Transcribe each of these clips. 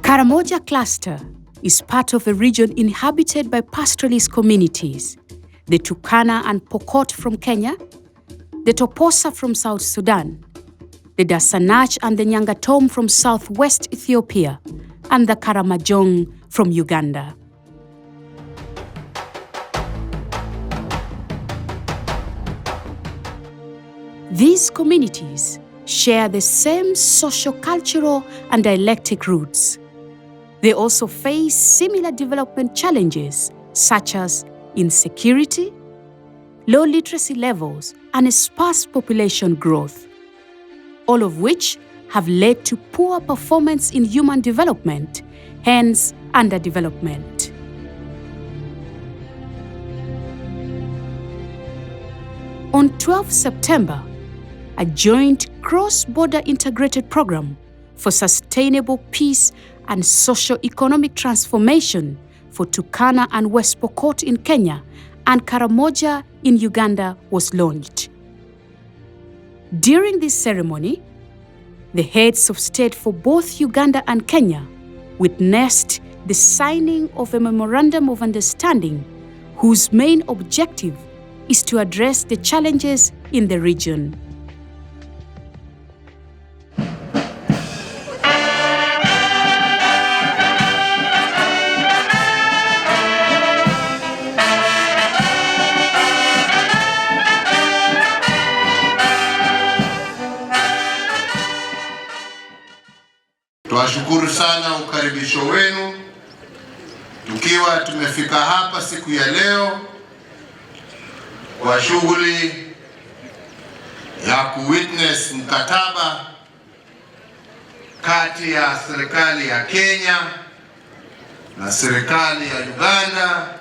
Karamoja cluster is part of a region inhabited by pastoralist communities, the Turkana and Pokot from Kenya, the Toposa from South Sudan, the Dasanach and the Nyangatom from southwest Ethiopia, and the Karamojong from Uganda. These communities share the same socio-cultural and dialectic roots. They also face similar development challenges such as insecurity, low literacy levels, and a sparse population growth, all of which have led to poor performance in human development, hence underdevelopment. On 12 September, a joint cross-border integrated program for sustainable peace and socio-economic transformation for Turkana and West Pokot in Kenya and Karamoja in Uganda was launched. During this ceremony, the heads of state for both Uganda and Kenya witnessed the signing of a memorandum of understanding whose main objective is to address the challenges in the region. Twashukuru sana ukaribisho wenu. Tukiwa tumefika hapa siku ya leo kwa shughuli ya kuwitness mkataba kati ya serikali ya Kenya na serikali ya Uganda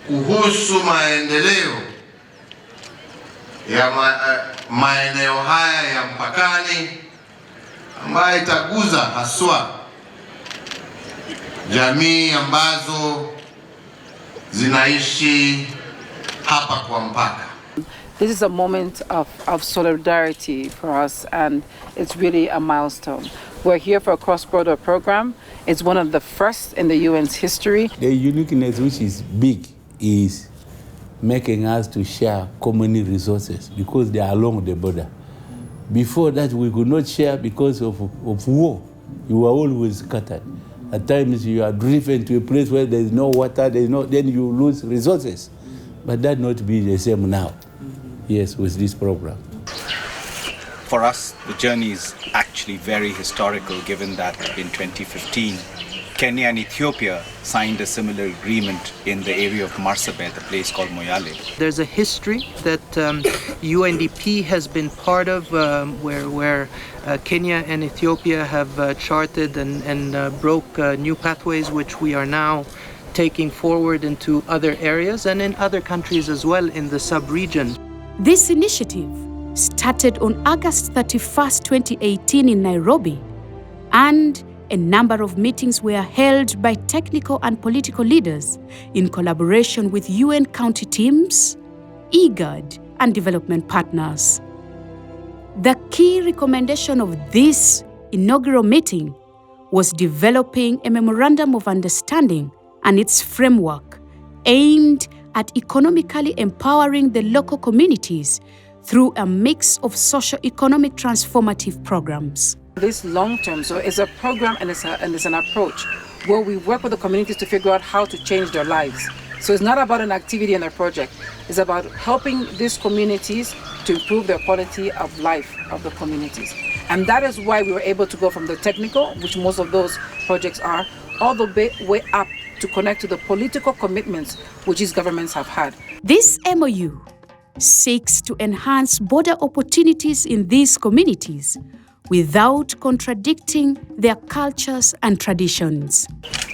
kuhusu maendeleo ya maeneo haya ya mpakani ambayo itaguza haswa jamii ambazo zinaishi hapa kwa mpaka. This is a moment of solidarity for us, and it's really a milestone. We're here for a cross-border program. It's one of the first in the UN's history. The uniqueness, which is big, is making us to share common resources because they are along the border. Before that, we could not share because of war. You were always scattered. At times, you are driven to a place where there is no water, then you lose resources. But that not be the same now, yes, with this program. For us, the journey is actually very historical, given that in 2015, Kenya and Ethiopia signed a similar agreement in the area of Marsabit, a place called Moyale. There's a history that UNDP has been part of, where Kenya and Ethiopia have charted and broke new pathways, which we are now taking forward into other areas and in other countries as well in the sub-region. This initiative started on August 31st, 2018 in Nairobi, and a number of meetings were held by technical and political leaders in collaboration with UN county teams, IGAD, and development partners. The key recommendation of this inaugural meeting was developing a memorandum of understanding and its framework aimed at economically empowering the local communities through a mix of socio-economic transformative programs. This long-term, so it's a program and it's an approach where we work with the communities to figure out how to change their lives. So it's not about an activity and a project. It's about helping these communities to improve their quality of life of the communities. And that is why we were able to go from the technical, which most of those projects are, all the way up to connect to the political commitments which these governments have had. This MOU seeks to enhance border opportunities in these communities without contradicting their cultures and traditions.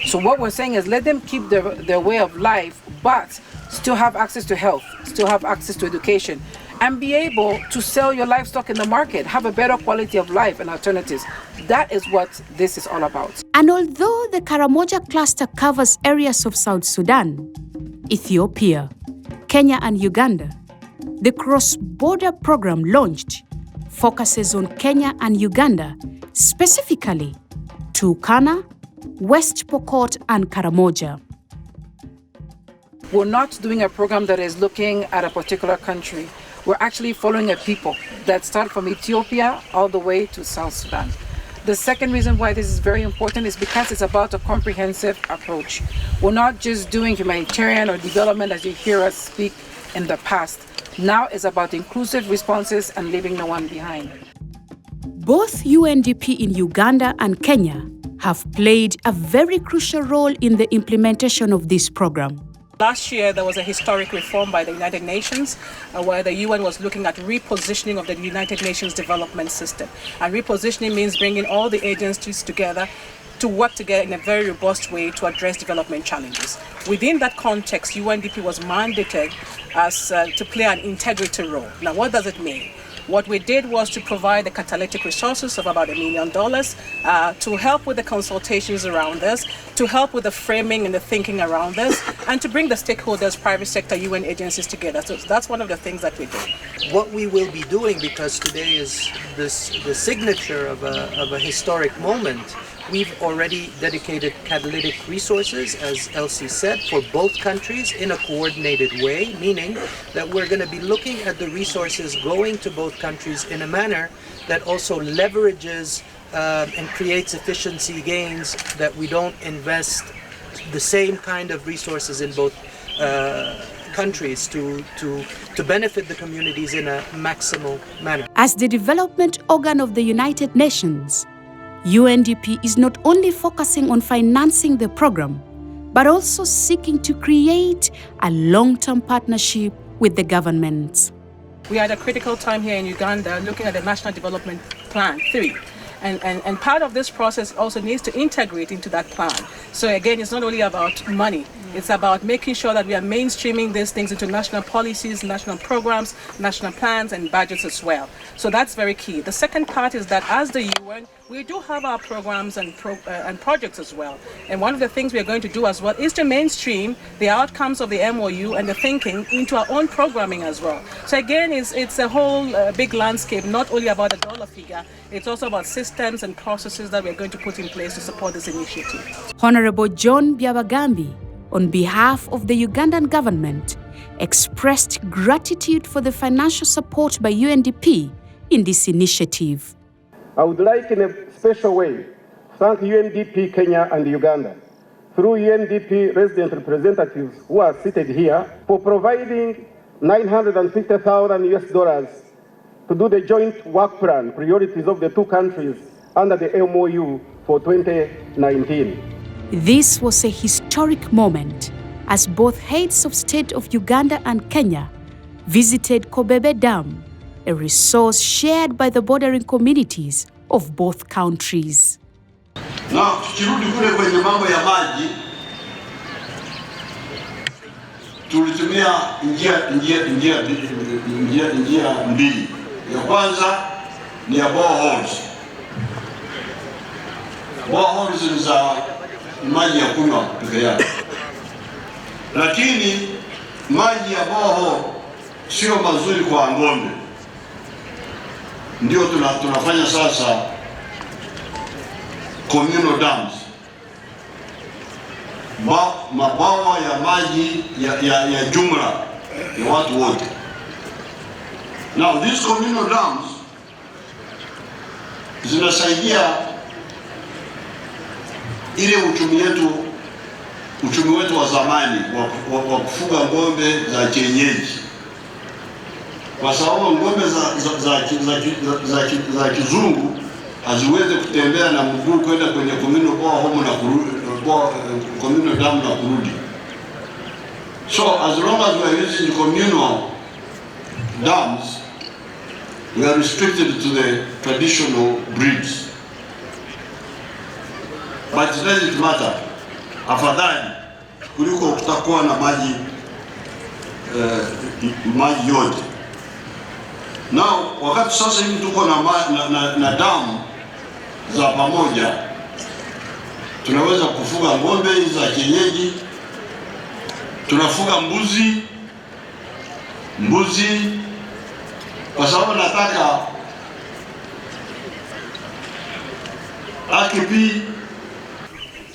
So what we're saying is let them keep their way of life, but still have access to health, still have access to education, and be able to sell your livestock in the market, have a better quality of life and alternatives. That is what this is all about. And although the Karamoja cluster covers areas of South Sudan, Ethiopia, Kenya and Uganda, the cross-border program launched focuses on Kenya and Uganda, specifically Turkana, West Pokot and Karamoja. We're not doing a program that is looking at a particular country. We're actually following a people that start from Ethiopia all the way to South Sudan. The second reason why this is very important is because it's about a comprehensive approach. We're not just doing humanitarian or development as you hear us speak in the past. Now it's about inclusive responses and leaving no one behind. Both UNDP in Uganda and Kenya have played a very crucial role in the implementation of this program. Last year, there was a historic reform by the United Nations where the UN was looking at repositioning of the United Nations development system. And repositioning means bringing all the agencies together to work together in a very robust way to address development challenges. Within that context, UNDP was mandated as to play an integrity role. Now, what does it mean? What we did was to provide the catalytic resources of about $1 million to help with the consultations around this, to help with the framing and the thinking around this, and to bring the stakeholders, private sector, UN agencies together. So that's one of the things that we do. What we will be doing, because today is the signature of a historic moment, we've already dedicated catalytic resources, as Elsie said, for both countries in a coordinated way, meaning that we're going to be looking at the resources going to both countries in a manner that also leverages and creates efficiency gains, that we don't invest the same kind of resources in both countries to benefit the communities in a maximal manner. As the development organ of the United Nations, UNDP is not only focusing on financing the program, but also seeking to create a long-term partnership with the governments. We are at a critical time here in Uganda looking at the National Development Plan 3. And part of this process also needs to integrate into that plan. So again, it's not only about money, it's about making sure that we are mainstreaming these things into national policies, national programs, national plans and budgets as well. So that's very key. The second part is that as the UN, we do have our programs and projects as well. And one of the things we are going to do as well is to mainstream the outcomes of the MOU and the thinking into our own programming as well. So again, it's a whole big landscape, not only about the dollar figure, it's also about systems and processes that we're going to put in place to support this initiative. Honorable John Byabagambi, on behalf of the Ugandan government, expressed gratitude for the financial support by UNDP in this initiative. I would like in a special way thank UNDP Kenya and Uganda through UNDP resident representatives who are seated here for providing $950,000 to do the joint work plan priorities of the two countries under the MOU for 2019. This was a historic moment as both heads of state of Uganda and Kenya visited Kobebe Dam, a resource shared by the bordering communities of both countries. Na tukirudi kule kwenye mambo ya maji, tulitumia njia mbili. Ya kwanza ni ya boreholes. Boreholes ni za maji ya kunywa peke yake. Lakini maji ya borehole sio mazuri kwa ng'ombe. Ndio tunafanya sasa communal dams, mabawa ya maji ya jumla ya watu wote. Now these communal dams zinasaidia ile uchumi wetu wa zamani wa kufuga ng'ombe za kienyeji, kwa sababu ng'ombe za kizungu haziwezi kutembea na mguu kwenda kwenye communal borehole na kurudi, communal dam na kurudi. So as long as we are using communal dams, we are restricted to the traditional breeds. But it doesn't matter. Afadhali kuliko kutakuwa na maji yote. Now wakati sasa hivi tuko na damu za pamoja, tunaweza kufuga ng'ombe za kienyeji, tunafuga mbuzi, kwa sababu nataka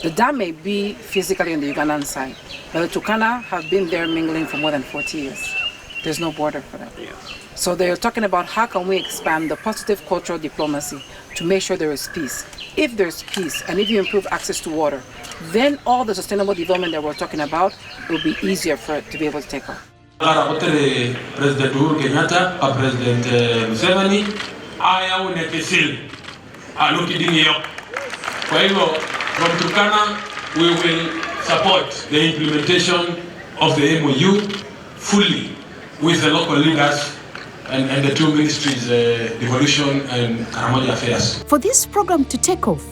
The dam may be physically on the Ugandan side, but the Turkana have been there mingling for more than 40 years. There's no border for them. So they're talking about how can we expand the positive cultural diplomacy to make sure there is peace. If there's peace and if you improve access to water, then all the sustainable development that we're talking about will be easier for it to be able to take off. President Uhuru Kenyatta, President Museveni, aya unekesil alukidingiyo. Kwa hivyo, from Turkana, we will support the implementation of the MOU fully with the local leaders and the two ministries, Devolution and Karamoja Affairs. For this program to take off,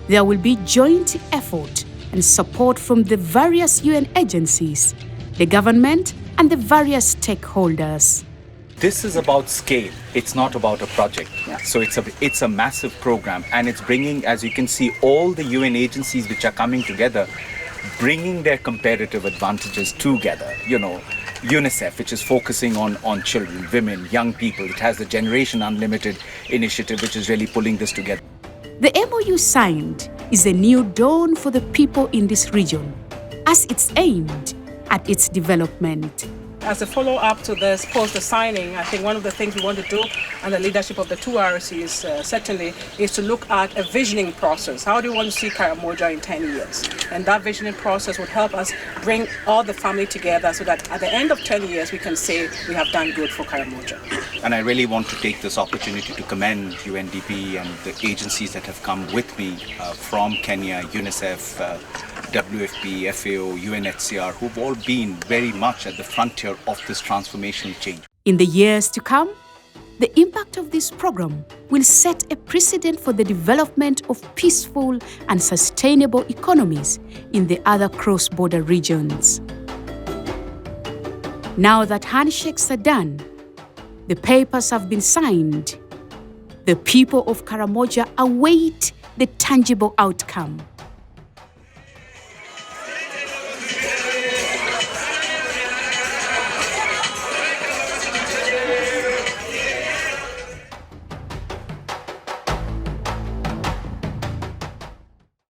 there will be joint effort and support from the various UN agencies, the government, and the various stakeholders. This is about scale. It's not about a project. So it's a massive program, and it's bringing, as you can see, all the UN agencies which are coming together, bringing their comparative advantages together. You know, UNICEF, which is focusing on children, women, young people. It has the Generation Unlimited initiative, which is really pulling this together. The MOU signed is a new dawn for the people in this region, as it's aimed at its development. As a follow-up to this, post the signing, I think one of the things we want to do, and the leadership of the two RCs certainly, is to look at a visioning process. How do you want to see Karamoja in 10 years? And that visioning process would help us bring all the family together so that at the end of 10 years, we can say we have done good for Karamoja. And I really want to take this opportunity to commend UNDP and the agencies that have come with me from Kenya, UNICEF, WFP, FAO, UNHCR, who've all been very much at the frontier of this transformational change. In the years to come, the impact of this program will set a precedent for the development of peaceful and sustainable economies in the other cross-border regions. Now that handshakes are done, the papers have been signed, the people of Karamoja await the tangible outcome.